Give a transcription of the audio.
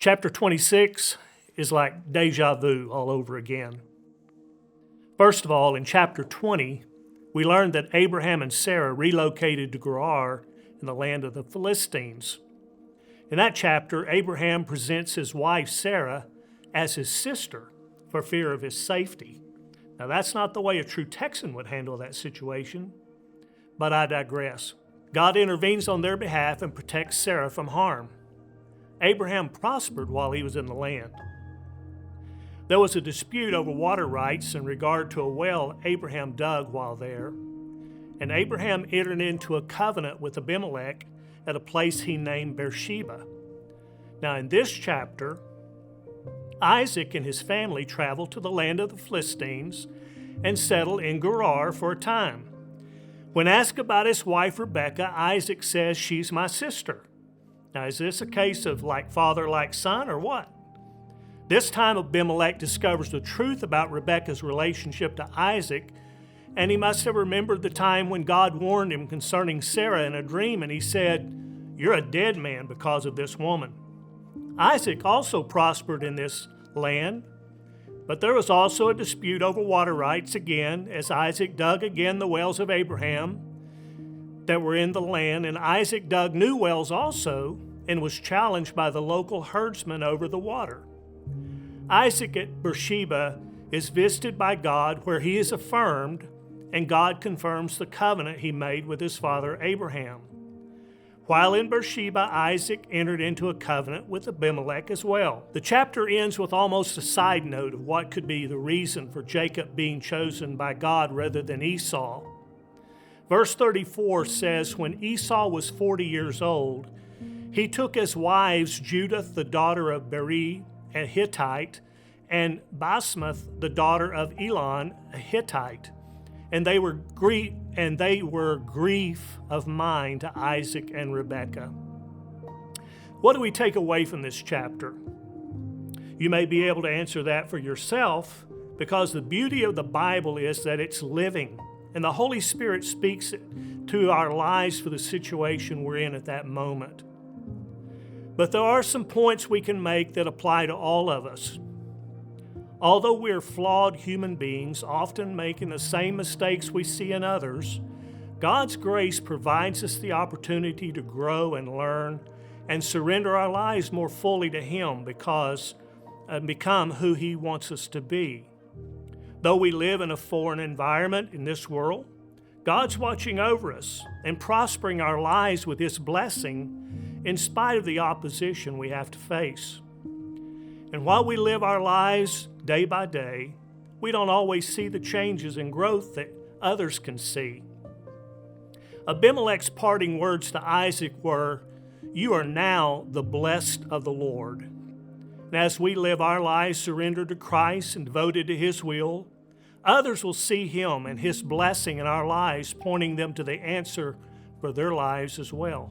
Chapter 26 is like deja vu all over again. First of all, in chapter 20, we learned that Abraham and Sarah relocated to Gerar in the land of the Philistines. In that chapter, Abraham presents his wife Sarah as his sister for fear of his safety. Now, that's not the way a true Texan would handle that situation, but I digress. God intervenes on their behalf and protects Sarah from harm. Abraham prospered while he was in the land. There was a dispute over water rights in regard to a well Abraham dug while there, and Abraham entered into a covenant with Abimelech at a place he named Beersheba. Now, in this chapter, Isaac and his family traveled to the land of the Philistines and settled in Gerar for a time. When asked about his wife Rebekah, Isaac says, "She's my sister." Now, is this a case of like father, like son, or what? This time Abimelech discovers the truth about Rebekah's relationship to Isaac, and he must have remembered the time when God warned him concerning Sarah in a dream, and he said, "You're a dead man because of this woman." Isaac also prospered in this land, but there was also a dispute over water rights again, as Isaac dug again the wells of Abraham that were in the land, and Isaac dug new wells also and was challenged by the local herdsmen over the water. Isaac at Beersheba is visited by God, where he is affirmed, and God confirms the covenant he made with his father Abraham. While in Beersheba, Isaac entered into a covenant with Abimelech as well. The chapter ends with almost a side note of what could be the reason for Jacob being chosen by God rather than Esau. Verse 34 says, "When Esau was 40 years old, he took as wives Judith, the daughter of Beri, a Hittite, and Basmath, the daughter of Elon, a Hittite. And they were grief of mind to Isaac and Rebekah." What do we take away from this chapter? You may be able to answer that for yourself, because the beauty of the Bible is that it's living, and the Holy Spirit speaks to our lives for the situation we're in at that moment. But there are some points we can make that apply to all of us. Although we're flawed human beings, often making the same mistakes we see in others, God's grace provides us the opportunity to grow and learn and surrender our lives more fully to Him and become who He wants us to be. Though we live in a foreign environment in this world, God's watching over us and prospering our lives with His blessing in spite of the opposition we have to face. And while we live our lives day by day, we don't always see the changes and growth that others can see. Abimelech's parting words to Isaac were, "You are now the blessed of the Lord." And as we live our lives surrendered to Christ and devoted to His will, others will see Him and His blessing in our lives, pointing them to the answer for their lives as well.